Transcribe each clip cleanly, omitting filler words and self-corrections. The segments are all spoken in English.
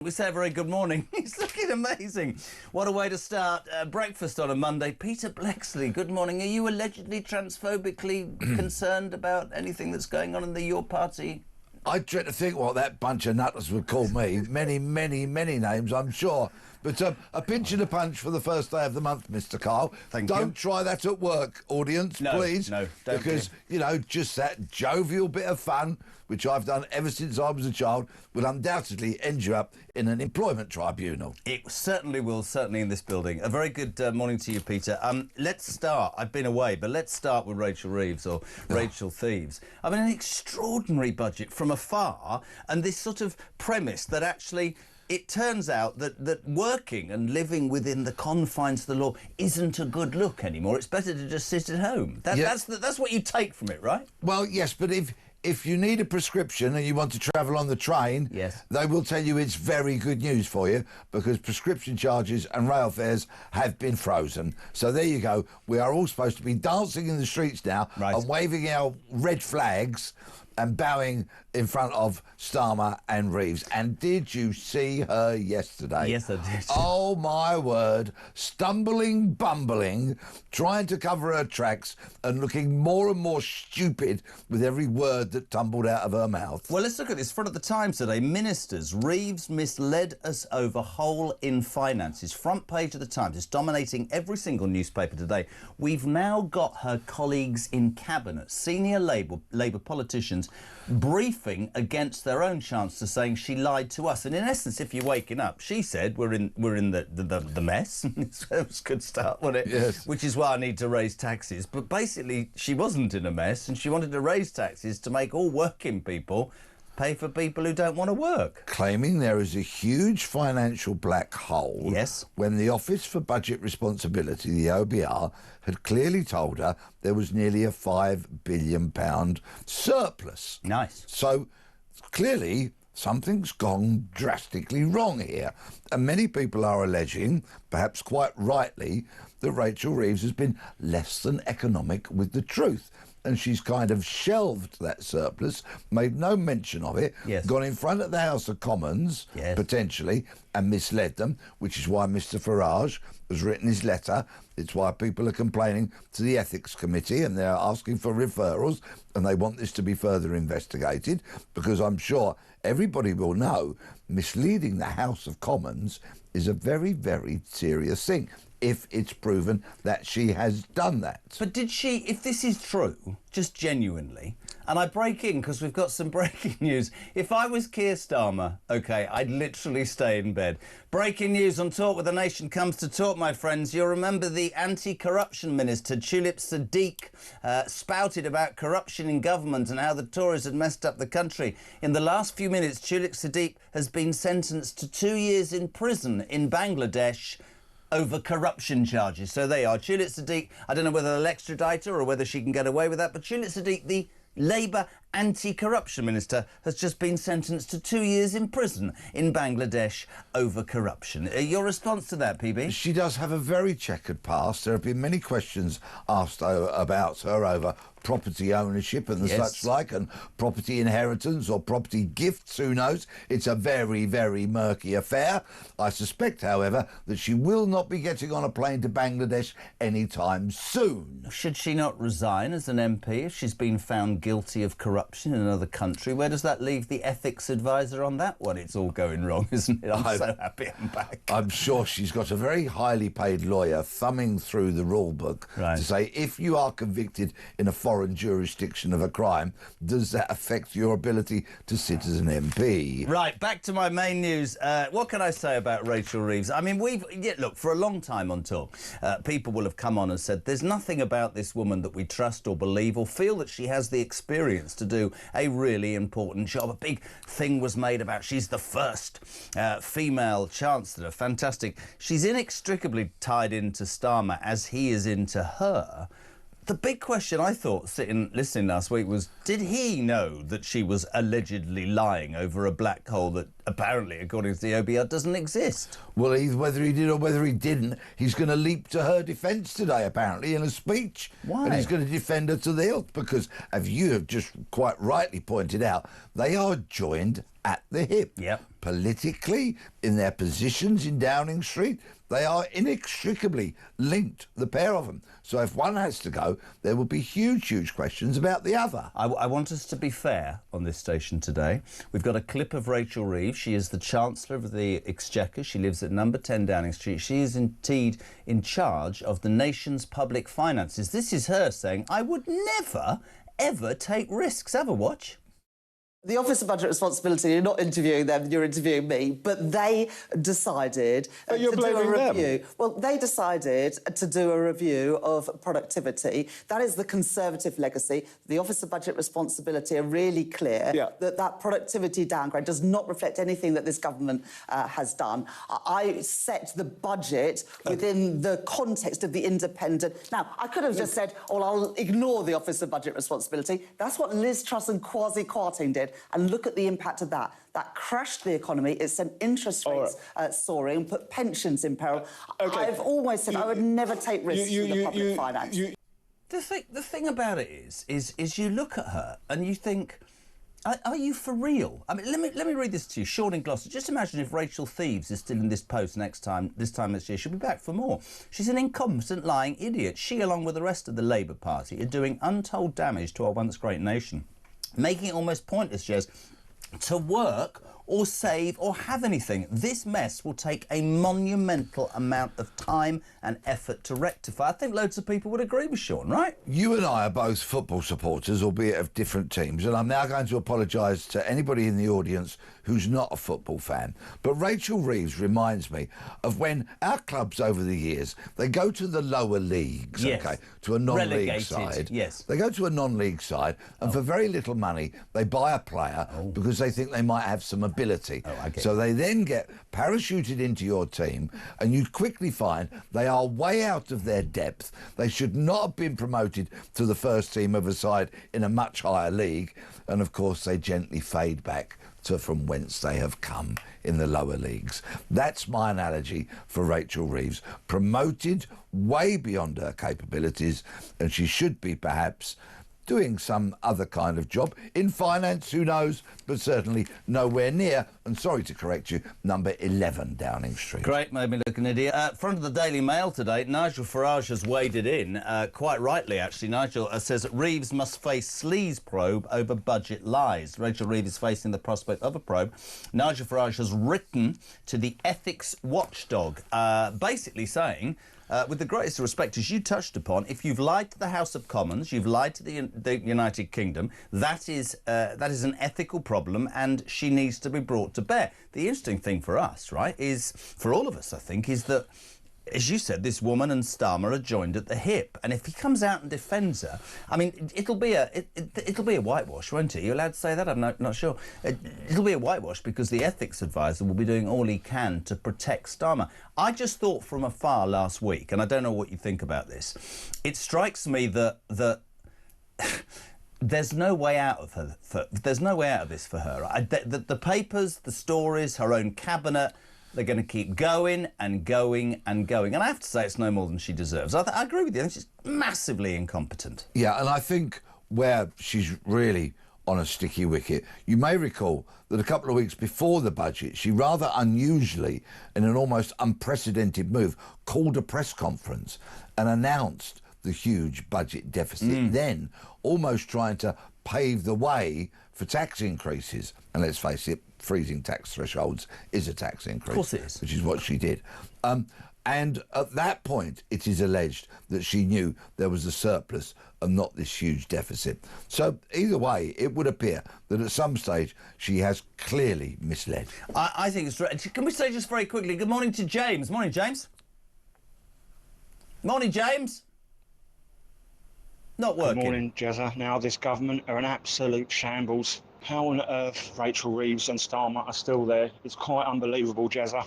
We say a very good morning. He's looking amazing. What a way to start breakfast on a Monday. Peter Bleksley, good morning. Are you allegedly transphobically concerned about anything that's going on in the Your Party? I dread to think what that bunch of nutters would call me. Many names, I'm sure. But a pinch and a punch for the first day of the month, Mr. Kyle. Don't try that at work, audience, please. No, don't. Because, you know, just that jovial bit of fun, which I've done ever since I was a child, will undoubtedly end you up in an employment tribunal. It certainly will, certainly in this building. A very good morning to you, Peter. Let's start. I've been away, but let's start with Rachel Reeves, or Rachel Thieves. I mean, an extraordinary budget from afar, and this sort of premise that actually it turns out that working and living within the confines of the law isn't a good look anymore. It's better to just sit at home. That's what you take from it, right? Well, yes, but if you need a prescription and you want to travel on the train, yes, they will tell you it's very good news for you because prescription charges and rail fares have been frozen. So there you go. We are all supposed to be dancing in the streets now and waving our red flags and bowing in front of Starmer and Reeves. And did you see her yesterday? Yes, I did. Oh, my word. Stumbling, bumbling, trying to cover her tracks and looking more and more stupid with every word that tumbled out of her mouth. Well, let's look at this. Front of the Times today. Ministers, Reeves misled us over hole in finances. Front page of the Times. It's dominating every single newspaper today. We've now got her colleagues in Cabinet, senior Labour politicians, briefing against their own chancellor, saying she lied to us. And in essence, if you're waking up, she said we're in the mess. It was a good start, wasn't it? Yes. Which is why I need to raise taxes. But basically, she wasn't in a mess, and she wanted to raise taxes to make all working people pay for people who don't want to work. Claiming there is a huge financial black hole. Yes. When the Office for Budget Responsibility, the OBR, had clearly told her there was nearly a £5 billion surplus. Nice. So clearly something's gone drastically wrong here. And many people are alleging, perhaps quite rightly, that Rachel Reeves has been less than economic with the truth. And she's kind of shelved that surplus, made no mention of it, gone in front of the House of Commons, potentially, and misled them, which is why Mr Farage has written his letter. It's why people are complaining to the Ethics Committee, and they're asking for referrals, and they want this to be further investigated, because I'm sure everybody will know misleading the House of Commons is a very, very serious thing, if it's proven that she has done that. But did she, if this is true, just genuinely, and I break in because we've got some breaking news. If I was Keir Starmer, OK, I'd literally stay in bed. Breaking news on Talk with the Nation comes to talk, my friends. You'll remember the anti-corruption minister, Tulip Siddiq, spouted about corruption in government and how the Tories had messed up the country. In the last few minutes, Tulip Siddiq has been sentenced to 2 years in prison in Bangladesh over corruption charges. So they are. Tulip Siddiq, I don't know whether they'll extradite her or whether she can get away with that, but Tulip Siddiq, the Labour anti-corruption minister, has just been sentenced to 2 years in prison in Bangladesh over corruption. Your response to that, PB? She does have a very checkered past. There have been many questions asked about her over property ownership and the such like, and property inheritance or property gifts, who knows. It's a very, very murky affair. I suspect, however, that she will not be getting on a plane to Bangladesh anytime soon. Should she not resign as an MP if she's been found guilty of corruption in another country? Where does that leave the ethics advisor on that one? It's all going wrong, isn't it? I'm so happy I'm back. I'm sure she's got a very highly paid lawyer thumbing through the rule book to say, if you are convicted in a foreign jurisdiction of a crime, does that affect your ability to sit as an MP? Right, back to my main news. What can I say about Rachel Reeves? I mean, look, for a long time on Talk, people will have come on and said there's nothing about this woman that we trust or believe or feel that she has the experience to do a really important job. A big thing was made about she's the first female chancellor. Fantastic. She's inextricably tied into Starmer as he is into her. The big question I thought, listening last week, was did he know that she was allegedly lying over a black hole that apparently, according to the OBR, doesn't exist. Well, whether he did or whether he didn't, he's going to leap to her defence today, apparently, in a speech. Why? And he's going to defend her to the hilt because, as you have just quite rightly pointed out, they are joined at the hip. Yep. Politically, in their positions in Downing Street, they are inextricably linked, the pair of them. So if one has to go, there will be huge, huge questions about the other. I want us to be fair on this station today. We've got a clip of Rachel Reeves. She is the Chancellor of the Exchequer. She lives at number 10 Downing Street. She is indeed in charge of the nation's public finances. This is her saying, I would never, ever take risks. Have a watch. The Office of Budget Responsibility, you're not interviewing them, you're interviewing me, but they decided to do a review. Them. Well, they decided to do a review of productivity. That is the Conservative legacy. The Office of Budget Responsibility are really clear that that productivity downgrade does not reflect anything that this government has done. I set the budget within the context of the independent... Now, I could have just said, oh, I'll ignore the Office of Budget Responsibility. That's what Liz Truss and Kwasi Kwarteng did. And look at the impact of that. That crashed the economy. It sent interest rates soaring and put pensions in peril. Okay. I've always said I would never take risks with the public finance. The thing about it is you look at her and you think, are you for real? I mean, let me read this to you. Sean in Gloucester. Just imagine if Rachel Reeves is still in this post this time next year. She'll be back for more. She's an incompetent, lying idiot. She, along with the rest of the Labour Party, are doing untold damage to our once great nation, making it almost pointless, Jez, to work or save or have anything. This mess will take a monumental amount of time and effort to rectify. I think loads of people would agree with Sean, right? You and I are both football supporters, albeit of different teams, and I'm now going to apologise to anybody in the audience who's not a football fan. But Rachel Reeves reminds me of when our clubs over the years, they go to the lower leagues, yes. to a non-league Relegated, side. yes. They go to a non-league side, and for very little money, they buy a player because they think they might have some ability. So they then get parachuted into your team, and you quickly find they are way out of their depth. They should not have been promoted to the first team of a side in a much higher league, and of course they gently fade back to from whence they have come in the lower leagues. That's my analogy for Rachel Reeves. Promoted way beyond her capabilities, and she should be perhaps doing some other kind of job. In finance, who knows, but certainly nowhere near, and sorry to correct you, number 11 Downing Street. Great, made me look an idiot. Front of the Daily Mail today, Nigel Farage has waded in, quite rightly actually. Nigel says that Reeves must face sleaze probe over budget lies. Rachel Reeves is facing the prospect of a probe. Nigel Farage has written to the ethics watchdog, basically saying, with the greatest respect, as you touched upon, if you've lied to the House of Commons, you've lied to the United Kingdom, that is an ethical problem, and she needs to be brought to bear. The interesting thing for us, right, is, for all of us, I think, is that, as you said, this woman and Starmer are joined at the hip, and if he comes out and defends her, I mean, it'll be a whitewash, won't it? You're allowed to say that? I'm not sure. It'll be a whitewash because the ethics advisor will be doing all he can to protect Starmer. I just thought from afar last week, and I don't know what you think about this, it strikes me that there's no way out of her. There's no way out of this for her. The papers, the stories, her own cabinet, they're going to keep going and going and going. And I have to say it's no more than she deserves. I agree with you. I think she's massively incompetent. Yeah, and I think where she's really on a sticky wicket, you may recall that a couple of weeks before the budget, she rather unusually, in an almost unprecedented move, called a press conference and announced the huge budget deficit, then almost trying to pave the way for tax increases. And let's face it, freezing tax thresholds is a tax increase. Of course it is. Which is what she did. And at that point, it is alleged that she knew there was a surplus and not this huge deficit. So either way, it would appear that at some stage she has clearly misled. I think it's right. Can we say just very quickly, good morning to James. Morning, James. Morning, James. Not working. Good morning, Jezza. Now, this government are an absolute shambles. How on earth Rachel Reeves and Starmer are still there? It's quite unbelievable, Jezza.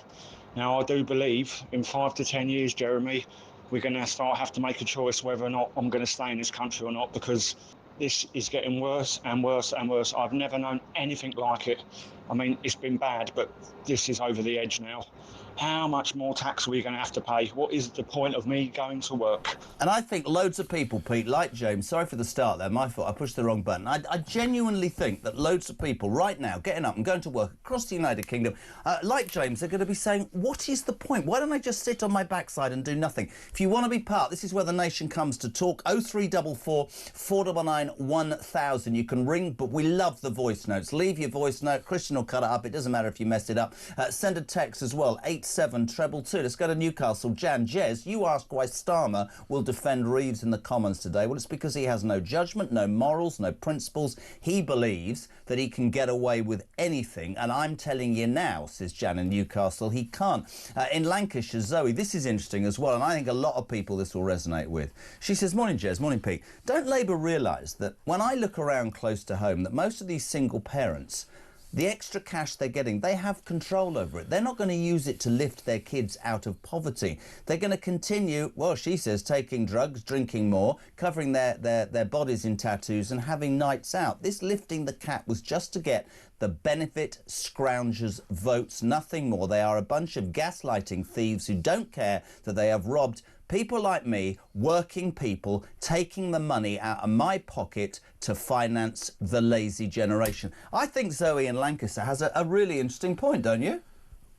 Now, I do believe in 5 to 10 years, Jeremy, we're going to have to make a choice whether or not I'm going to stay in this country or not, because this is getting worse and worse and worse. I've never known anything like it. I mean, it's been bad, but this is over the edge now. How much more tax are we going to have to pay? What is the point of me going to work? And I think loads of people, Pete, like James, sorry for the start there, my fault, I pushed the wrong button. I genuinely think that loads of people right now getting up and going to work across the United Kingdom, like James, are going to be saying, what is the point? Why don't I just sit on my backside and do nothing? If you want to be part, this is where the nation comes to talk. 0344 499 1000. You can ring, but we love the voice notes. Leave your voice note. Christian will cut it up. It doesn't matter if you messed it up. Send a text as well, 87222. Let's go to Newcastle. Jan, Jez, you ask why Starmer will defend Reeves in the Commons today. Well, it's because he has no judgment, no morals, no principles. He believes that he can get away with anything. And I'm telling you now, says Jan in Newcastle, he can't. In Lancashire, Zoe, this is interesting as well. And I think a lot of people this will resonate with. She says, morning, Jez, morning, Pete. Don't Labour realise that when I look around close to home, that most of these single parents, the extra cash they're getting, they have control over it. They're not going to use it to lift their kids out of poverty. They're going to continue, well, she says, taking drugs, drinking more, covering their bodies in tattoos and having nights out. This lifting the cap was just to get the benefit scroungers votes, nothing more. They are a bunch of gaslighting thieves who don't care that they have robbed people like me, working people, taking the money out of my pocket to finance the lazy generation. I think Zoe in Lancaster has a really interesting point, don't you?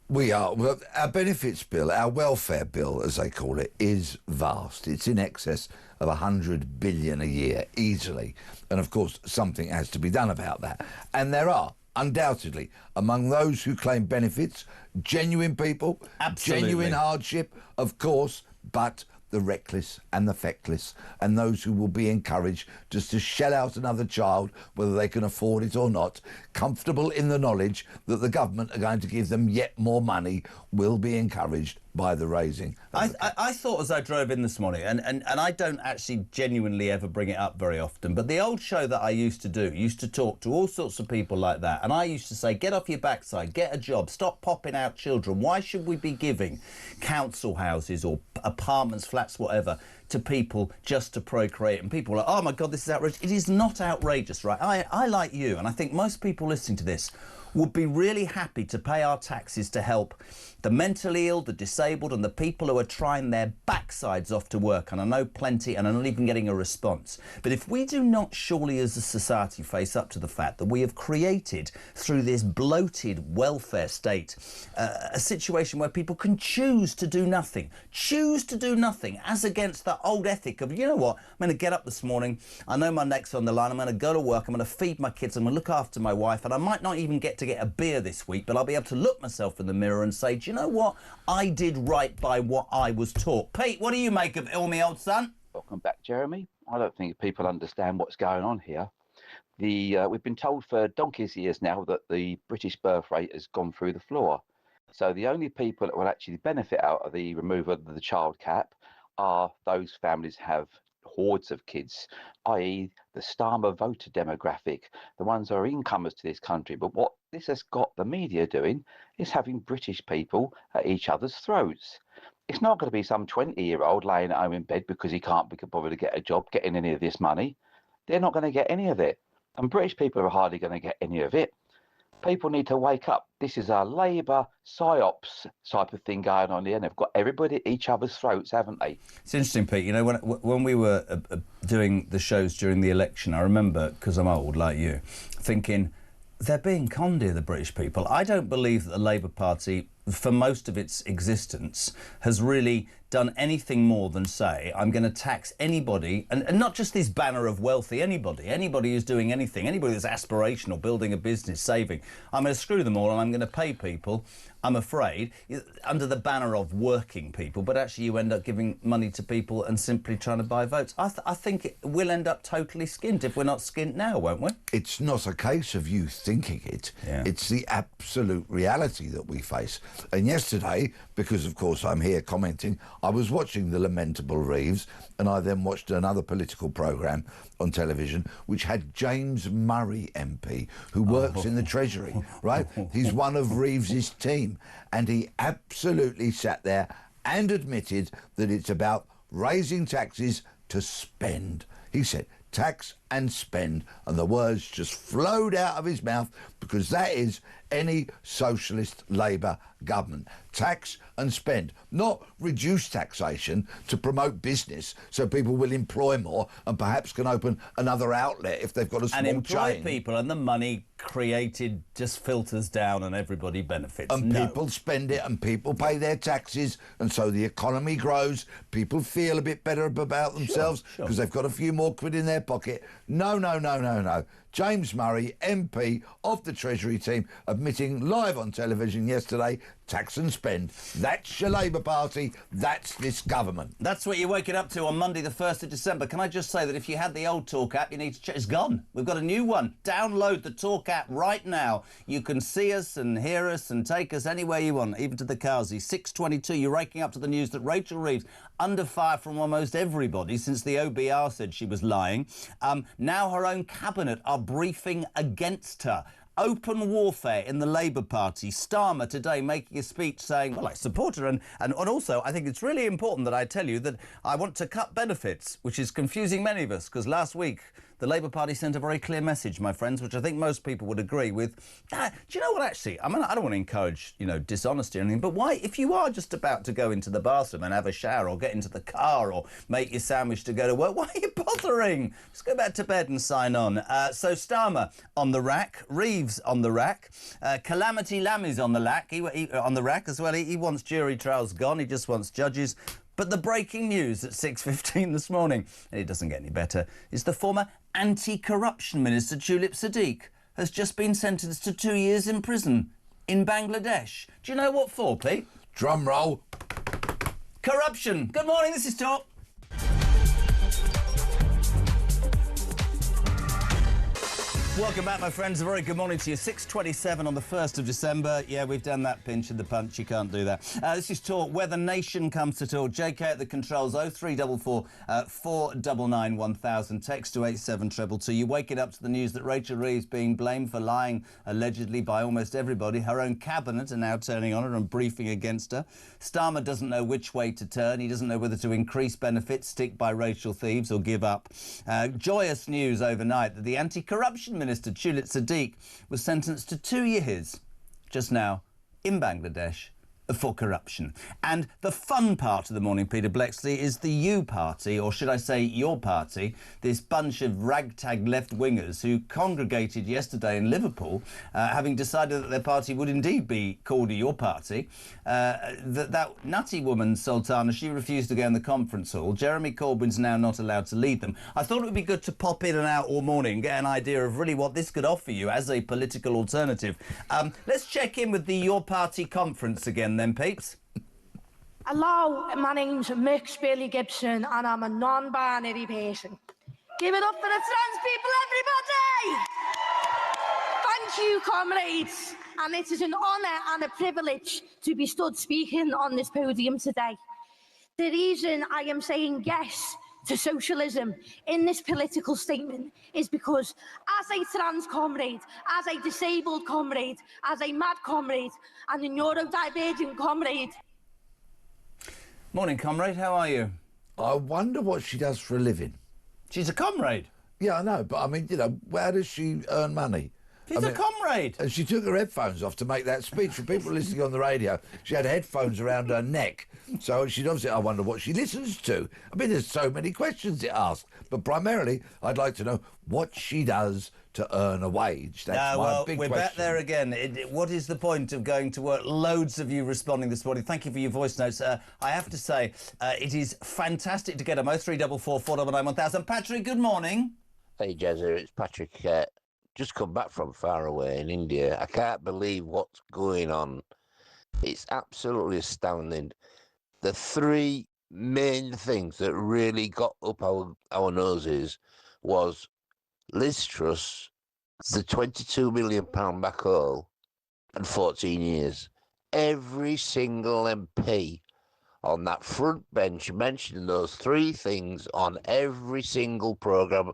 We are. Well, our benefits bill, our welfare bill, as they call it, is vast. It's in excess of 100 billion a year, easily. And, of course, something has to be done about that. And there are, undoubtedly, among those who claim benefits, genuine people, Absolutely. Genuine hardship, of course, but the reckless and the feckless, and those who will be encouraged just to shell out another child, whether they can afford it or not, comfortable in the knowledge that the government are going to give them yet more money, will be encouraged by the raising. I thought as I drove in this morning, and I don't actually genuinely ever bring it up very often, but the old show that I used to do used to talk to all sorts of people like that, and I used to say, get off your backside, get a job, stop popping out children. Why should we be giving council houses or apartments, flats, whatever, to people just to procreate? And people are like, oh my God, this is outrageous. It is not outrageous, right? I like you, and I think most people listening to this would be really happy to pay our taxes to help the mentally ill, the disabled, and the people who are trying their backsides off to work. And I know plenty, and I'm not even getting a response. But if we do not surely as a society face up to the fact that we have created through this bloated welfare state a situation where people can choose to do nothing as against the old ethic of, you know what, I'm going to get up this morning, I know my neck's on the line, I'm going to go to work, I'm going to feed my kids, I'm going to look after my wife, and I might not even get a beer this week, but I'll be able to look myself in the mirror and say, do you know what? I did right by what I was taught. Pete, what do you make of it all, me old son? Welcome back, Jeremy. I don't think people understand what's going on here. We've been told for donkey's years now that the British birth rate has gone through the floor. So the only people that will actually benefit out of the removal of the child cap are those families who have hordes of kids, i.e. the Starmer voter demographic, the ones who are incomers to this country. But what this has got the media doing is having British people at each other's throats. It's not going to be some 20-year-old laying at home in bed because he can't be bothered to get a job getting any of this money. They're not going to get any of it. And British people are hardly going to get any of it. People need to wake up. This is a Labour psyops type of thing going on here, and they've got everybody at each other's throats, haven't they? It's interesting, Pete. You know, when we were doing the shows during the election, I remember, because I'm old like you, thinking, they're being conned here, the British people. I don't believe that the Labour Party, for most of its existence, has really done anything more than say, I'm going to tax anybody, and not just this banner of wealthy, anybody who's doing anything, anybody that's aspirational, building a business, saving. I'm going to screw them all and I'm going to pay people, I'm afraid, under the banner of working people, but actually you end up giving money to people and simply trying to buy votes. I think we'll end up totally skint if we're not skint now, won't we? It's not a case of you thinking it. Yeah. It's the absolute reality that we face. And yesterday, because of course I'm here commenting, I was watching the lamentable Reeves, and I then watched another political programme on television which had James Murray MP, who works in the Treasury, right? He's one of Reeves's team, and he absolutely sat there and admitted that it's about raising taxes to spend. He said, tax and spend, and the words just flowed out of his mouth because that is any socialist Labour government. Tax and spend, not reduce taxation to promote business so people will employ more and perhaps can open another outlet if they've got a small chain. And employ people, and the money created just filters down and everybody benefits. And people spend it and people pay their taxes, and so the economy grows. People feel a bit better about themselves because they've got a few more quid in their pocket. No, no, no, no, no. James Murray, MP of the Treasury team, admitting live on television yesterday, tax and spend. That's your Labour Party. That's this government. That's what you're waking up to on Monday the 1st of December. Can I just say that if you had the old Talk app, you need to check. It's gone. We've got a new one. Download the Talk app right now. You can see us and hear us and take us anywhere you want, even to the Kazi. 6:22, you're waking up to the news that Rachel Reeves, under fire from almost everybody since the OBR said she was lying. Now her own cabinet are briefing against her. Open warfare in the Labour Party. Starmer today making a speech saying, well, I support her, and also I think it's really important that I tell you that I want to cut benefits, which is confusing many of us, because last week the Labour Party sent a very clear message, my friends, which I think most people would agree with. Do you know what, actually? I mean, I don't want to encourage, dishonesty or anything, but why, if you are just about to go into the bathroom and have a shower or get into the car or make your sandwich to go to work, why are you bothering? Just go back to bed and sign on. So Starmer on the rack, Reeves on the rack, Calamity Lammy's on the rack, he on the rack as well. He wants jury trials gone, he just wants judges. But the breaking news at 6:15 this morning, and it doesn't get any better, is the former anti-corruption minister Tulip Siddiq has just been sentenced to 2 years in prison in Bangladesh. Do you know what for, Pete? Drum roll. Corruption. Good morning, this is Talk. Welcome back, my friends. A very good morning to you. 6:27 on the 1st of December. Yeah, we've done that pinch and the punch. You can't do that. This is Talk, where the nation comes to talk. JK at the controls, 0344 499 1000. Text to 87222. You wake it up to the news that Rachel Reeves being blamed for lying, allegedly, by almost everybody. Her own cabinet are now turning on her and briefing against her. Starmer doesn't know which way to turn. He doesn't know whether to increase benefits, stick by Rachel thieves, or give up. Joyous news overnight that the anti-corruption Minister Tulip Siddiq was sentenced to 2 years just now in Bangladesh for corruption. And the fun part of the morning, Peter Bleksley, is the You Party, or should I say your party, this bunch of ragtag left-wingers who congregated yesterday in Liverpool, having decided that their party would indeed be called Your Party. That nutty woman, Sultana, she refused to go in the conference hall. Jeremy Corbyn's now not allowed to lead them. I thought it would be good to pop in and out all morning and get an idea of really what this could offer you as a political alternative. Let's check in with the Your Party conference again then, peeps. Hello, my name's Mick Billy Gibson and I'm a non-binary person. Give it up for the trans people, everybody! Thank you, comrades. And it is an honour and a privilege to be stood speaking on this podium today. The reason I am saying yes to socialism in this political statement is because as a trans comrade, as a disabled comrade, as a mad comrade and a neurodivergent comrade. Morning, comrade, how are you? I wonder what she does for a living. She's a comrade. Yeah, I know, but I mean, where does she earn money? She's a comrade. And she took her headphones off to make that speech. For people listening on the radio, she had headphones around her neck. So she'd obviously, I wonder what she listens to. I mean, there's so many questions it asks. But primarily, I'd like to know what she does to earn a wage. That's my big we're question. back there again. What is the point of going to work? Loads of you responding this morning. Thank you for your voice notes. I have to say, it is fantastic to get them. 0344 499 1000. Patrick, good morning. Hey, Jazza, it's Patrick. Just come back from far away in India. I can't believe what's going on. It's absolutely astounding. The three main things that really got up our noses was Liz Truss, the £22 million backhaul, and 14 years. Every single MP on that front bench mentioning those three things on every single programme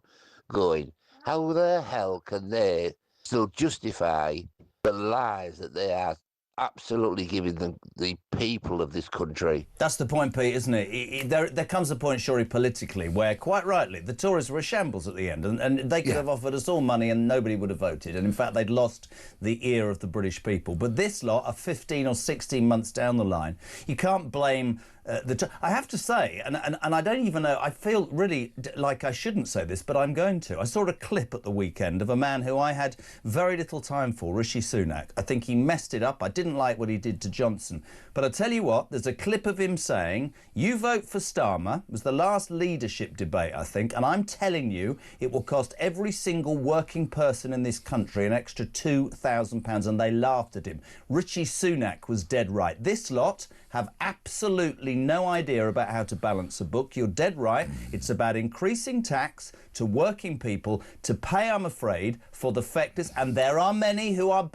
going. How the hell can they still justify the lies that they are absolutely giving the people of this country. That's the point, Pete, isn't it? There comes a point, surely, politically, where, quite rightly, the Tories were a shambles at the end, and they could have offered us all money and nobody would have voted. And, in fact, they'd lost the ear of the British people. But this lot are 15 or 16 months down the line. You can't blame... I have to say, and I don't even know, I feel really like I shouldn't say this, but I'm going to. I saw a clip at the weekend of a man who I had very little time for, Rishi Sunak. I think he messed it up. I didn't like what he did to Johnson. But I tell you what, there's a clip of him saying, you vote for Starmer. It was the last leadership debate, I think, and I'm telling you, it will cost every single working person in this country an extra £2,000, and they laughed at him. Rishi Sunak was dead right. This lot have absolutely no idea about how to balance a book. You're dead right. It's about increasing tax to working people to pay, I'm afraid, for the factors. And there are many who are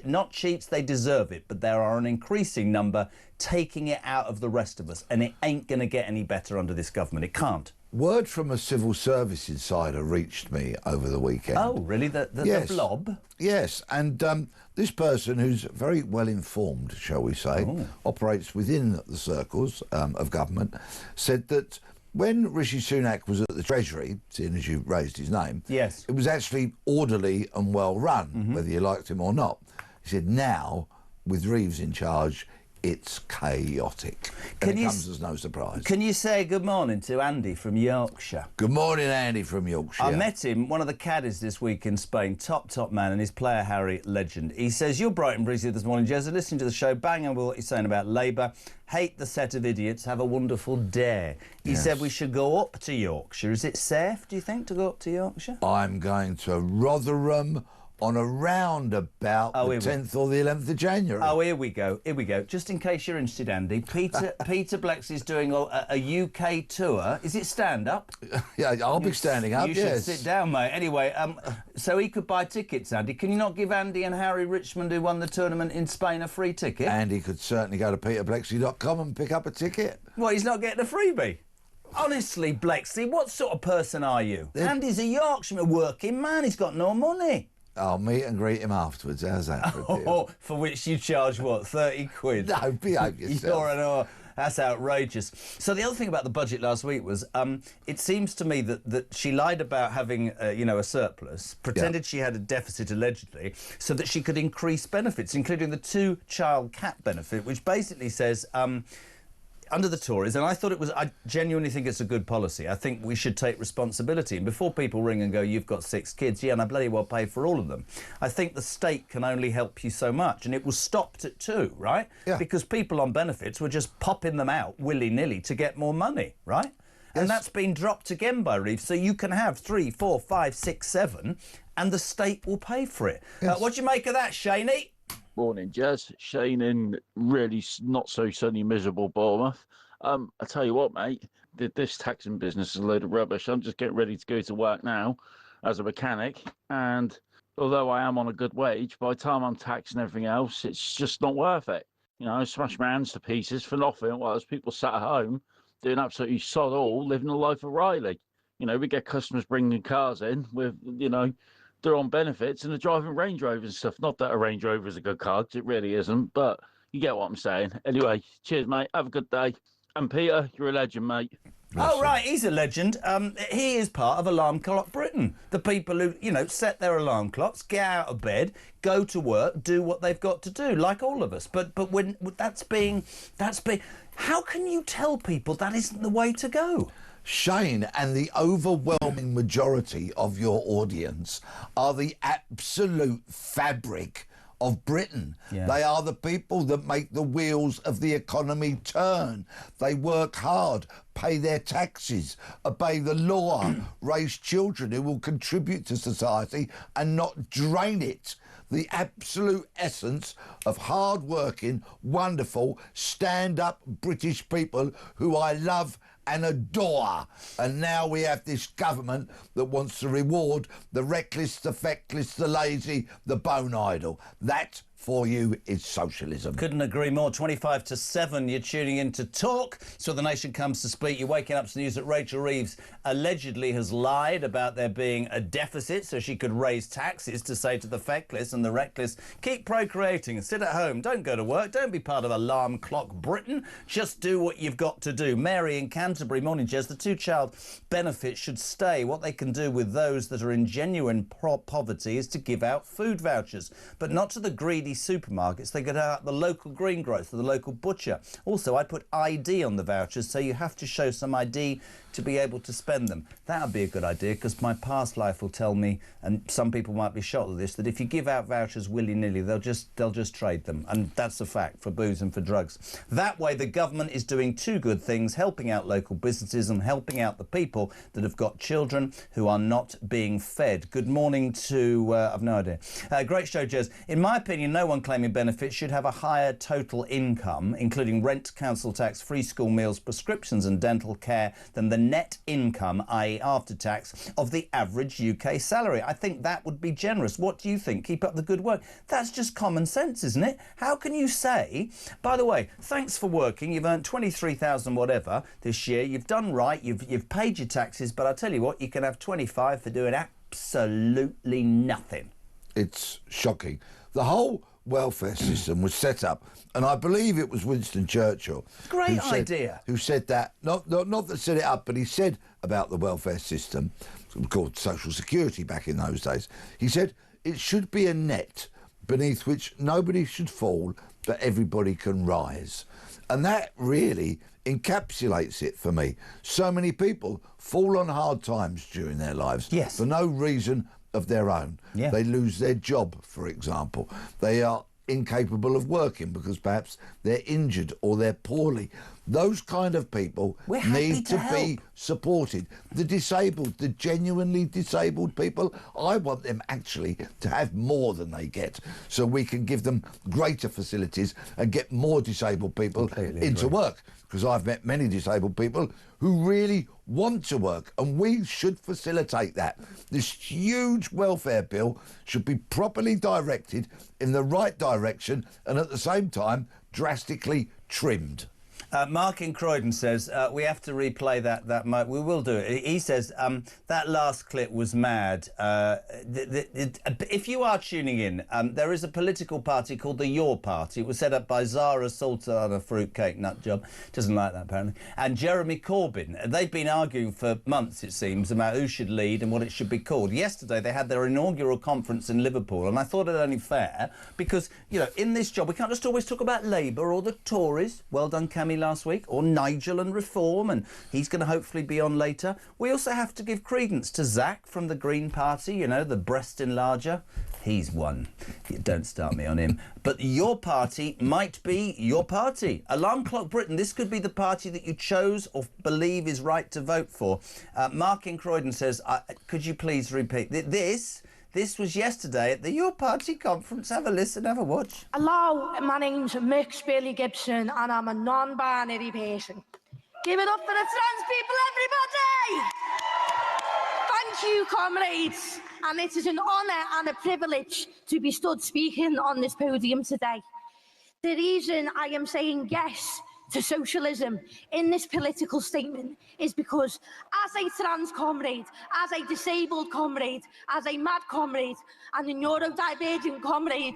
not cheats, they deserve it. But there are an increasing number taking it out of the rest of us. And it ain't going to get any better under this government. It can't. Word from a civil service insider reached me over the weekend. Oh, really? The blob? Yes, and this person, who's very well informed, shall we say, operates within the circles of government, said that when Rishi Sunak was at the Treasury, seeing as you raised his name, yes, it was actually orderly and well run, whether you liked him or not. He said now, with Reeves in charge, it's chaotic. And it comes as no surprise. Can you say good morning to Andy from Yorkshire? Good morning, Andy from Yorkshire. I met him, one of the caddies this week in Spain, top man, and his player Harry, legend. He says, you're bright and breezy this morning, Jez. Listening to the show, bang on with what you're saying about Labour. Hate the set of idiots. Have a wonderful day. He said we should go up to Yorkshire. Is it safe, do you think, to go up to Yorkshire? I'm going to Rotherham on around about the 10th or the 11th of January. Oh, here we go. Just in case you're interested, Andy, Peter Bleksley's doing a UK tour. Is it stand-up? Yeah, I'll be standing up, You should sit down, mate. Anyway, so he could buy tickets, Andy. Can you not give Andy and Harry Richmond, who won the tournament in Spain, a free ticket? Andy could certainly go to peterbleksley.com and pick up a ticket. Well, he's not getting a freebie. Honestly, Bleksley, what sort of person are you? Andy's a Yorkshireman, working man. He's got no money. I'll meet and greet him afterwards. How's that? For which you charge, what, 30 quid? No, behave yourself. That's outrageous. So the other thing about the budget last week was it seems to me that she lied about having, a surplus, pretended she had a deficit allegedly, so that she could increase benefits, including the two-child cap benefit, which basically says... under the Tories, and I genuinely think it's a good policy. I think we should take responsibility. And before people ring and go, you've got 6 kids, and I bloody well pay for all of them. I think the state can only help you so much. And it was stopped at 2, right? Yeah. Because people on benefits were just popping them out willy-nilly to get more money, right? Yes. And that's been dropped again by Reeves. So you can have 3, 4, 5, 6, 7, and the state will pay for it. Yes. What do you make of that, Shaney? Morning, Jez. Shane in really not so sunny, miserable Bournemouth. I tell you what, mate, this taxing business is a load of rubbish. I'm just getting ready to go to work now as a mechanic, and although I am on a good wage, by the time I'm taxed and everything else, it's just not worth it. You know, I smash my hands to pieces for nothing, while there's people sat at home doing absolutely sod all, living the life of Riley. You know, we get customers bringing cars in with, they're on benefits and they're driving Range Rovers and stuff. Not that a Range Rover is a good car, because it really isn't, but you get what I'm saying. Anyway, cheers, mate. Have a good day. And Peter, you're a legend, mate. Oh, right, he's a legend. He is part of Alarm Clock Britain. The people who, set their alarm clocks, get out of bed, go to work, do what they've got to do, like all of us. But when that's being... How can you tell people that isn't the way to go? Shane and the overwhelming majority of your audience are the absolute fabric of Britain. Yeah. They are the people that make the wheels of the economy turn. They work hard, pay their taxes, obey the law, raise children who will contribute to society and not drain it. The absolute essence of hard-working, wonderful, stand-up British people who I love and adore. And now we have this government that wants to reward the reckless, the feckless, the lazy, the bone idle. That for you is socialism. Couldn't agree more. 25 to 7, you're tuning in to Talk. So the nation comes to speak. You're waking up to news that Rachel Reeves allegedly has lied about there being a deficit so she could raise taxes to say to the feckless and the reckless, keep procreating, sit at home, don't go to work, don't be part of alarm clock Britain, just do what you've got to do. Mary in Canterbury, morning Jez, the two-child benefit should stay. What they can do with those that are in genuine poverty is to give out food vouchers, but not to the greedy supermarkets. They get out the local greengrocer, the local butcher. Also, I put ID on the vouchers, so you have to show some ID to be able to spend them. That would be a good idea, because my past life will tell me, and some people might be shocked at this, that if you give out vouchers willy-nilly, they'll just trade them, and that's a fact for booze and for drugs. That way, the government is doing two good things: helping out local businesses and helping out the people that have got children who are not being fed. Good morning to I've no idea. Great show, Jez. In my opinion, no one claiming benefits should have a higher total income, including rent, council tax, free school meals, prescriptions and dental care, than the net income, i.e. after tax, of the average UK salary. I think that would be generous. What do you think? Keep up the good work. That's just common sense, isn't it? How can you say, by the way, thanks for working, you've earned 23,000 whatever this year, you've done right, you've paid your taxes, but I'll tell you what, you can have 25 for doing absolutely nothing. It's shocking. The whole welfare system was set up, and I believe it was Winston Churchill. Great idea. Who said that, not that set it up, but he said about the welfare system, called Social Security back in those days, he said it should be a net beneath which nobody should fall, but everybody can rise. And that really encapsulates it for me. So many people fall on hard times during their lives, yes, for no reason of their own. Yeah. They lose their job, for example. They are incapable of working because perhaps they're injured or they're poorly. Those kind of people need to be supported. The disabled, the genuinely disabled people, I want them actually to have more than they get, so we can give them greater facilities and get more disabled people into work. Because I've met many disabled people who really want to work, and we should facilitate that. This huge welfare bill should be properly directed in the right direction and at the same time drastically trimmed. Mark in Croydon says we have to replay that. We will do it. He says that last clip was mad. If you are tuning in, there is a political party called the Your Party. It was set up by Zarah, Sultana, fruitcake nut job. Doesn't like that apparently. And Jeremy Corbyn. They've been arguing for months, it seems, about who should lead and what it should be called. Yesterday they had their inaugural conference in Liverpool, and I thought it only fair because, you know, in this job we can't just always talk about Labour or the Tories. Well done, Cammy, last week, or Nigel and Reform, and he's going to hopefully be on later. We also have to give credence to Zach from the Green Party, you know, the breast enlarger. He's won. Don't start me on him. But your party might be your party. Alarm Clock Britain, this could be the party that you chose or believe is right to vote for. Mark in Croydon says, could you please repeat This was yesterday at the Your Party conference. Have a listen, have a watch. Hello, my name's Mick Bailey Gibson and I'm a non-binary person. Give it up for the trans people, everybody! Thank you, comrades. And it is an honour and a privilege to be stood speaking on this podium today. The reason I am saying yes to socialism in this political statement is because as a trans comrade, as a disabled comrade, as a mad comrade and a neurodivergent comrade.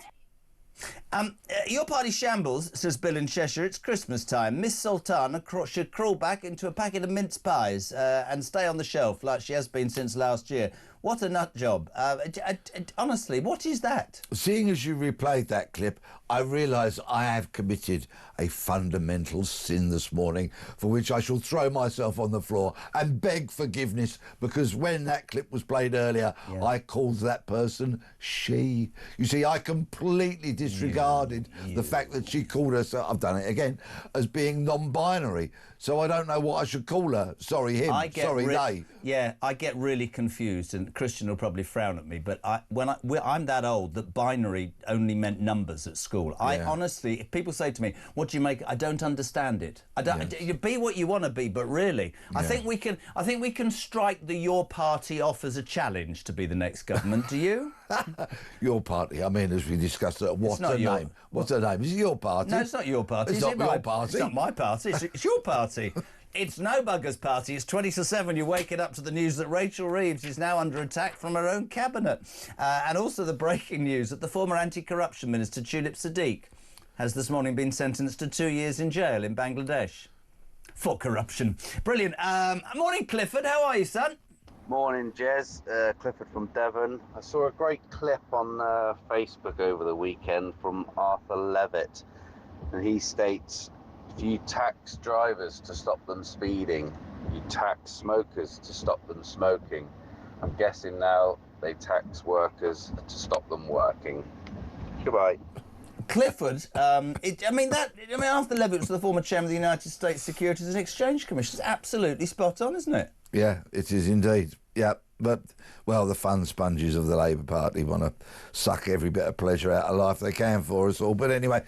Your party shambles, says Bill in Cheshire. It's Christmas time. Miss Sultana should crawl back into a packet of mince pies and stay on the shelf like she has been since last year. What a nut job. Honestly, what is that? Seeing as you replayed that clip, I realise I have committed a fundamental sin this morning for which I shall throw myself on the floor and beg forgiveness, because when that clip was played earlier, I called that person she. You see, I completely disregarded the fact that she called herself, I've done it again, as being non-binary. So I don't know what I should call her. Sorry him, sorry they. Yeah, I get really confused. And and Christian will probably frown at me, but I'm that old that binary only meant numbers at school. I honestly, if people say to me, "What do you make?" I don't understand it. I don't. You be what you want to be, but really, I think we can strike the Your Party off as a challenge to be the next government. Do you? Your Party. I mean, as we discussed, what's her name? What's her name? Is it Your Party? No, it's not Your Party. It's not your party. It's not my party. It's your party. It's no bugger's party. It's 20 to 7. You're waking up to the news that Rachel Reeves is now under attack from her own cabinet. And also the breaking news that the former anti-corruption minister, Tulip Siddiq, has this morning been sentenced to 2 years in jail in Bangladesh for corruption. Brilliant. Morning, Clifford. How are you, son? Morning, Jez. Clifford from Devon. I saw a great clip on Facebook over the weekend from Arthur Levitt, and he states, if you tax drivers to stop them speeding, you tax smokers to stop them smoking. I'm guessing now they tax workers to stop them working. Goodbye. Clifford, Arthur Levitt was the former chairman of the United States Securities and Exchange Commission. It's absolutely spot on, isn't it? Yeah, it is indeed. Yeah, but, well, the fun sponges of the Labour Party want to suck every bit of pleasure out of life they can for us all. But anyway,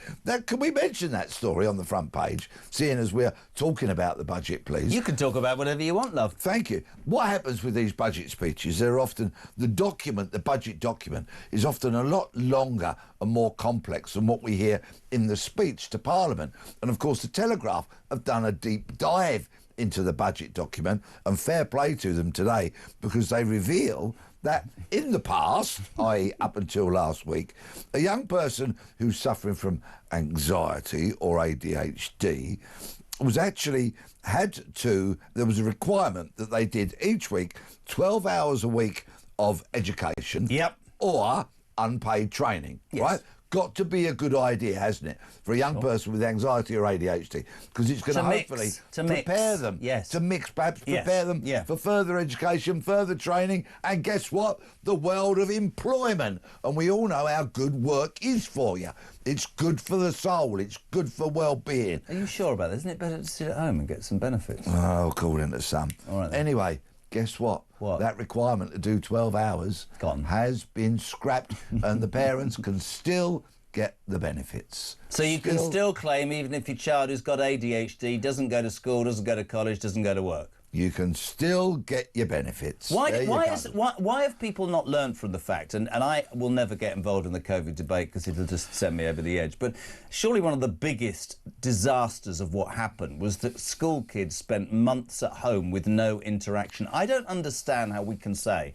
can we mention that story on the front page, seeing as we're talking about the budget, please? You can talk about whatever you want, love. Thank you. What happens with these budget speeches, they're often, the budget document, is often a lot longer and more complex than what we hear in the speech to Parliament. And, of course, the Telegraph have done a deep dive into the budget document, and fair play to them today, because they reveal that in the past, i.e. up until last week, a young person who's suffering from anxiety or ADHD was actually there was a requirement that they did each week 12 hours a week of education or unpaid training, right? Got to be a good idea, hasn't it, for a young person with anxiety or ADHD, because it's going to hopefully prepare them prepare them for further education, further training, and guess what? The world of employment. And we all know how good work is for you. It's good for the soul. It's good for well-being. Are you sure about that? Isn't it better to sit at home and get some benefits? Oh, according to some. All right, then. Anyway, guess what? That requirement to do 12 hours has been scrapped, and the parents can still get the benefits. So you can still claim, even if your child who's got ADHD, doesn't go to school, doesn't go to college, doesn't go to work. You can still get your benefits. Why have people not learned from the fact, and I will never get involved in the COVID debate because it'll just send me over the edge, but surely one of the biggest disasters of what happened was that school kids spent months at home with no interaction. I don't understand how we can say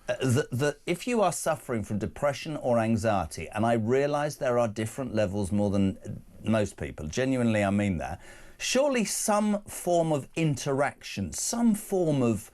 that if you are suffering from depression or anxiety, and I realise there are different levels more than most people, genuinely I mean that, surely some form of interaction, some form of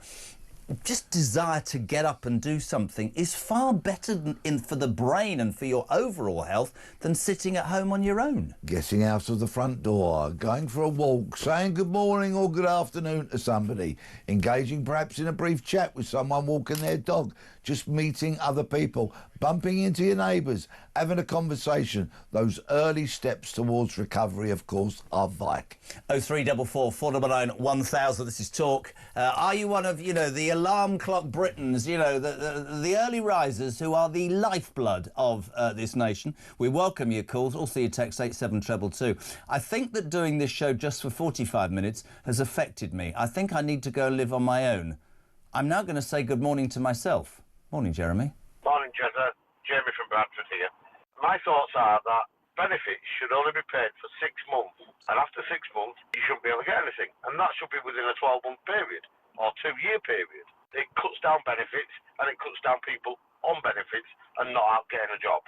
just desire to get up and do something is far better for the brain and for your overall health than sitting at home on your own. Getting out of the front door, going for a walk, saying good morning or good afternoon to somebody, engaging perhaps in a brief chat with someone walking their dog, just meeting other people, bumping into your neighbours, having a conversation. Those early steps towards recovery, of course, are vital. 0344 499 1000. This is Talk. Are you one of, the alarm clock Britons, the early risers who are the lifeblood of this nation? We welcome your calls. Also your text 87222. I think that doing this show just for 45 minutes has affected me. I think I need to go and live on my own. I'm now going to say good morning to myself. Morning, Jeremy. Morning, Jezza. Jeremy from Bradford here. My thoughts are that benefits should only be paid for 6 months, and after 6 months, you shouldn't be able to get anything. And that should be within a 12-month period or 2-year period. It cuts down benefits, and it cuts down people on benefits and not out getting a job.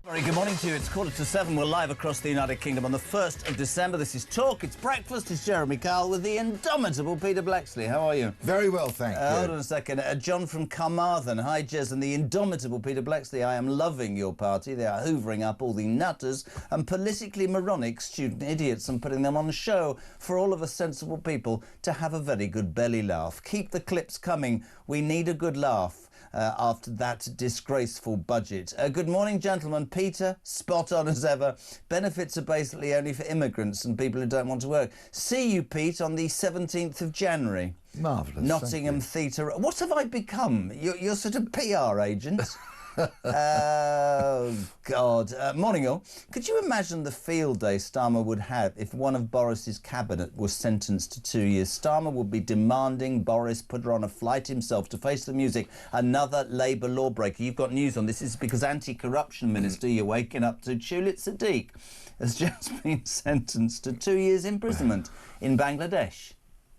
Very good morning to you. It's 7:15. We're live across the United Kingdom on the 1st of December. This is Talk. It's breakfast. It's Jeremy Kyle with the indomitable Peter Bleksley. How are you? Very well, thank you. Hold on a second. John from Carmarthen. Hi, Jez, and the indomitable Peter Bleksley. I am loving your party. They are hoovering up all the nutters and politically moronic student idiots and putting them on a show for all of us sensible people to have a very good belly laugh. Keep the clips coming. We need a good laugh. after that disgraceful budget. Good morning, gentlemen. Peter, spot on as ever. Benefits are basically only for immigrants and people who don't want to work. See you, Pete, on the 17th of January. Marvellous. Nottingham Theatre. What have I become? You're sort of PR agent? Oh, God. Morning, all. Could you imagine the field day Starmer would have if one of Boris's cabinet was sentenced to 2 years? Starmer would be demanding Boris put her on a flight himself to face the music. Another Labour lawbreaker. You've got news on this. This is because anti-corruption minister you're waking up to, Tulip Siddiq, has just been sentenced to 2 years imprisonment in Bangladesh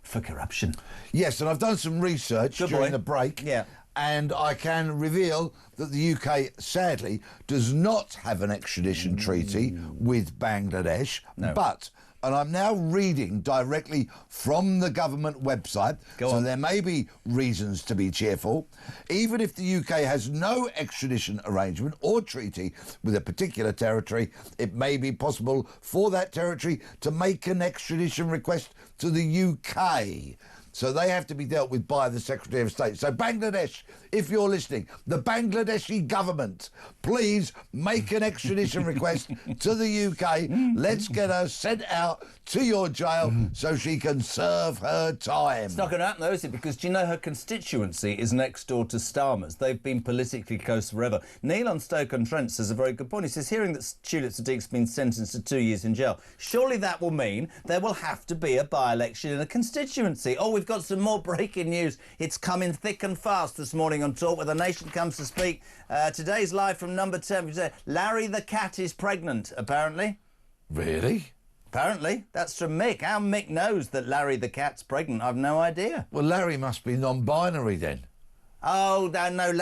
for corruption. Yes, and I've done some research during the break. Yeah. And I can reveal that the UK, sadly, does not have an extradition treaty with Bangladesh. No. But, and I'm now reading directly from the government website, so there may be reasons to be cheerful. Even if the UK has no extradition arrangement or treaty with a particular territory, it may be possible for that territory to make an extradition request to the UK. So they have to be dealt with by the Secretary of State. So Bangladesh, if you're listening, the Bangladeshi government, please make an extradition request to the UK. Let's get her sent out to your jail so she can serve her time. It's not going to happen, though, is it? Because, do you know, her constituency is next door to Starmer's. They've been politically close forever. Neil on Stoke-on-Trent says a very good point. He says, hearing that Tulip Siddiq's been sentenced to 2 years in jail, surely that will mean there will have to be a by-election in a constituency. Oh, we've got some more breaking news. It's coming thick and fast this morning on Talk, where the nation comes to speak. Today's live from number 10. Larry the cat is pregnant, apparently. Really? Apparently. That's from Mick. How Mick knows that Larry the cat's pregnant, I've no idea. Well, Larry must be non-binary then. Oh, no,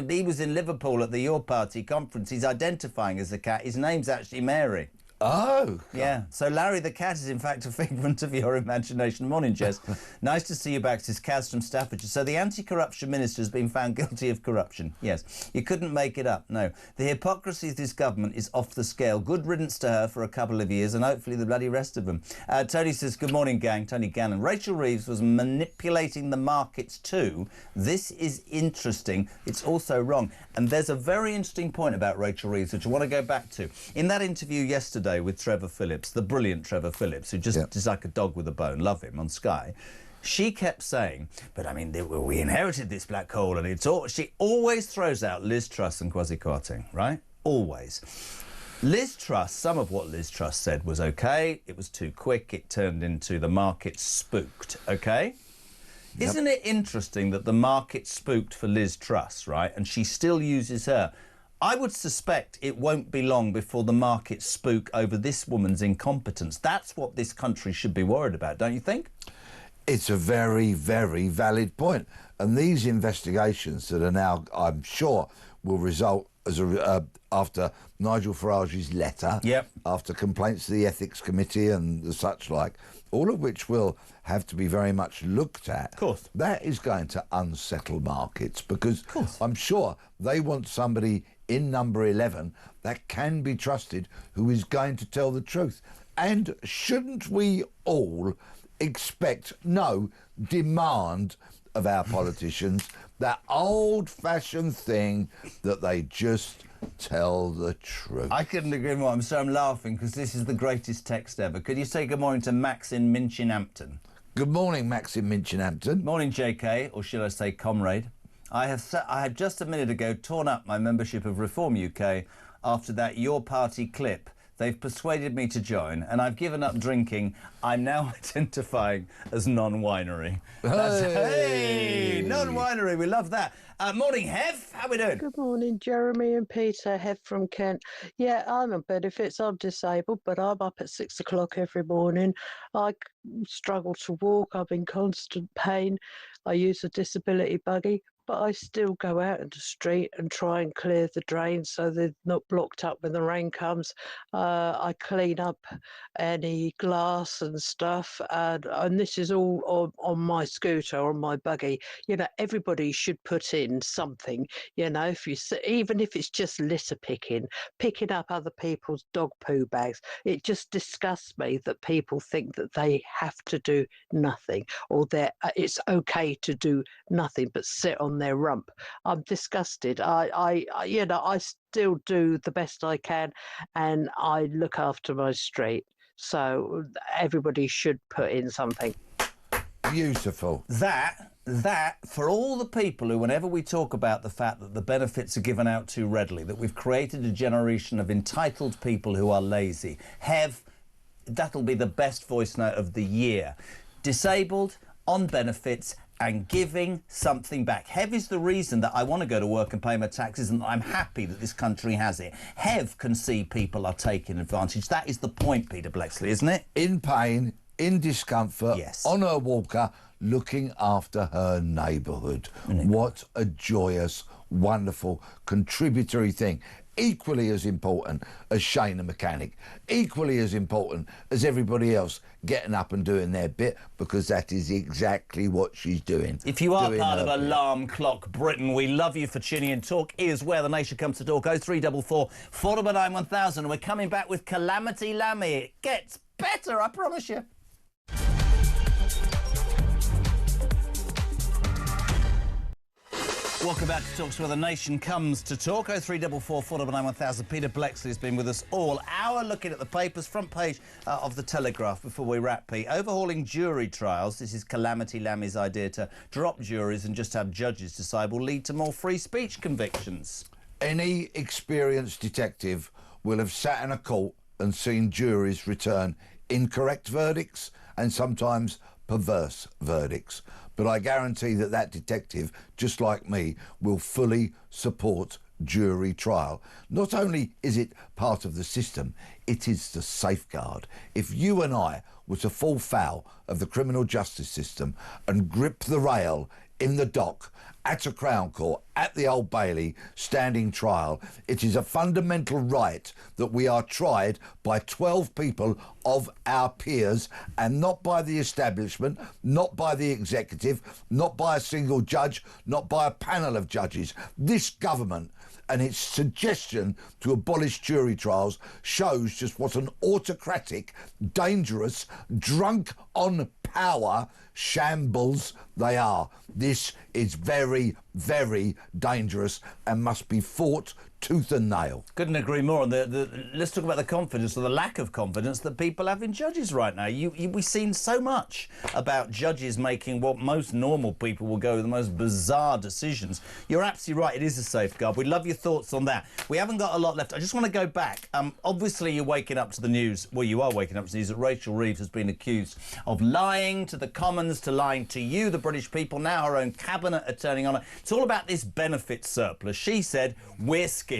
he was in Liverpool at the Your Party conference. He's identifying as a cat. His name's actually Mary. Oh. Yeah, so Larry the cat is in fact a figment of your imagination. Morning, Jez. Nice to see you back. This is Kaz from Staffordshire. So the anti-corruption minister has been found guilty of corruption. Yes, you couldn't make it up, no. The hypocrisy of this government is off the scale. Good riddance to her for a couple of years and hopefully the bloody rest of them. Tony says, good morning, gang. Tony Gannon. Rachel Reeves was manipulating the markets too. This is interesting. It's also wrong. And there's a very interesting point about Rachel Reeves, which I want to go back to. In that interview yesterday with Trevor Phillips, the brilliant Trevor Phillips, who just is like a dog with a bone, love him, on Sky, she kept saying, but I mean, we inherited this black hole, and it's all... She always throws out Liz Truss and Kwasi Kwarteng, right? Always. Liz Truss, some of what Liz Truss said was OK, it was too quick, it turned into the market spooked, OK? Yep. Isn't it interesting that the market spooked for Liz Truss, right, and she still uses her? I would suspect it won't be long before the markets spook over this woman's incompetence. That's what this country should be worried about, don't you think? It's a very, very valid point. And these investigations that are now, I'm sure, will result as after Nigel Farage's letter, after complaints to the Ethics Committee and the such like, all of which will have to be very much looked at. Of course. That is going to unsettle markets because I'm sure they want somebody in number 11 that can be trusted, who is going to tell the truth. And shouldn't we all demand of our politicians that old-fashioned thing that they just tell the truth? I couldn't agree more. I'm laughing because this is the greatest text ever. Could you say good morning to Max in Minchinhampton? Good morning, Max in Minchinhampton. Morning, JK, or should I say comrade. I had just a minute ago torn up my membership of Reform UK after that Your Party clip. They've persuaded me to join, and I've given up drinking. I'm now identifying as non-winery. Hey, non-winery, we love that. Morning, Hev. How we doing? Good morning, Jeremy and Peter. Hev from Kent. Yeah, I'm on benefits. I'm disabled, but I'm up at 6 o'clock every morning. I struggle to walk. I'm in constant pain. I use a disability buggy, but I still go out in the street and try and clear the drains so they're not blocked up when the rain comes. I clean up any glass and stuff, and this is all on my scooter or my buggy. You know, everybody should put in something. You know, if you even if it's just litter picking up other people's dog poo bags. It just disgusts me that people think that they have to do nothing, or that it's okay to do nothing but sit on on their rump. I'm disgusted. You know, I still do the best I can, and I look after my street. So everybody should put in something. Beautiful. That, for all the people who, whenever we talk about the fact that the benefits are given out too readily, that we've created a generation of entitled people who are lazy, that'll be the best voice note of the year. Disabled, on benefits, and giving something back. Hev is the reason that I want to go to work and pay my taxes, and I'm happy that this country has it. Hev can see people are taking advantage. That is the point, Peter Bleksley, isn't it? In pain, in discomfort, yes, on her walker, looking after her neighbourhood. What a joyous, wonderful, contributory thing. Equally as important as Shane the mechanic. Equally as important as everybody else getting up and doing their bit, because that is exactly what she's doing. If you are part of Alarm Clock Britain, we love you for tuning in. Talk is where the nation comes to talk. 0344 499 1000. We're coming back with Calamity Lammy. It gets better, I promise you. Welcome back to Talks Where the Nation Comes to Talk. 0344 499 1000. Peter Bleksley has been with us all hour looking at the papers, front page of the Telegraph before we wrap, Pete. Overhauling jury trials. This is Calamity Lammy's idea to drop juries and just have judges decide will lead to more free speech convictions. Any experienced detective will have sat in a court and seen juries return incorrect verdicts and sometimes perverse verdicts. But I guarantee that that detective, just like me, will fully support jury trial. Not only is it part of the system, it is the safeguard. If you and I were to fall foul of the criminal justice system and grip the rail in the dock, at a Crown Court, at the Old Bailey, standing trial, it is a fundamental right that we are tried by 12 people of our peers and not by the establishment, not by the executive, not by a single judge, not by a panel of judges. This government and its suggestion to abolish jury trials shows just what an autocratic, dangerous, drunk on power shambles they are. This is very, very dangerous and must be fought tooth and nail. Couldn't agree more. Let's talk about the confidence, or the lack of confidence, that people have in judges right now. We've seen so much about judges making what most normal people will go with the most bizarre decisions. You're absolutely right, it is a safeguard. We'd love your thoughts on that. We haven't got a lot left. I just want to go back. Obviously, you're waking up to the news. Well, you are waking up to the news that Rachel Reeves has been accused of lying to the Commons, to lying to you, the British people. Now her own cabinet are turning on her. It's all about this benefit surplus. She said, we're skint.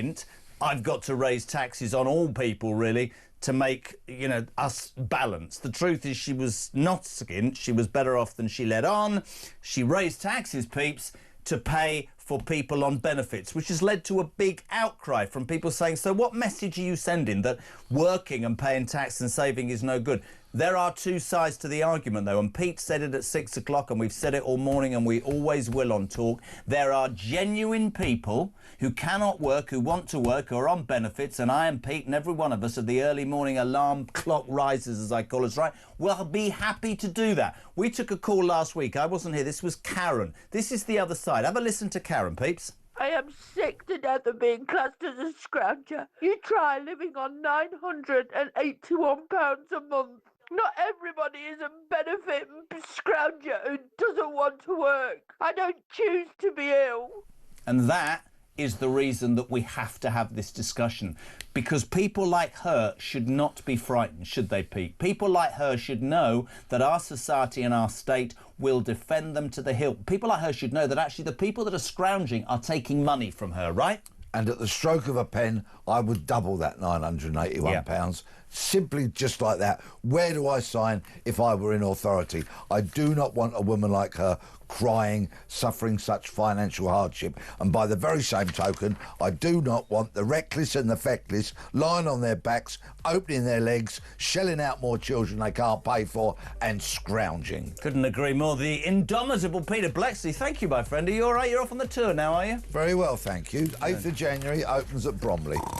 I've got to raise taxes on all people, really, to make, you know, us balance. The truth is she was not skint. She was better off than she let on. She raised taxes, peeps, to pay for people on benefits, which has led to a big outcry from people saying, so what message are you sending, that working and paying tax and saving is no good? There are two sides to the argument, though, and Pete said it at 6 o'clock, and we've said it all morning, and we always will on Talk. There are genuine people who cannot work, who want to work, who are on benefits, and I and Pete and every one of us of the early morning alarm clock risers, as I call us, right, will be happy to do that. We took a call last week. I wasn't here. This was Karen. This is the other side. Have a listen to Karen, peeps. I am sick to death of being classed as a scrounger. You try living on £981 a month. Not everybody is a benefit scrounger who doesn't want to work. I don't choose to be ill. And that is the reason that we have to have this discussion, because people like her should not be frightened, should they, Pete? People like her should know that our society and our state will defend them to the hilt. People like her should know that actually the people that are scrounging are taking money from her, right? And at the stroke of a pen, I would double that £981. Simply just like that. Where do I sign if I were in authority? I do not want a woman like her crying, suffering such financial hardship. And by the very same token, I do not want the reckless and the feckless lying on their backs, opening their legs, shelling out more children they can't pay for, and scrounging. Couldn't agree more. The indomitable Peter Bleksley. Thank you, my friend. Are you all right? You're off on the tour now, are you? Very well, thank you. 8th of January opens at Bromley.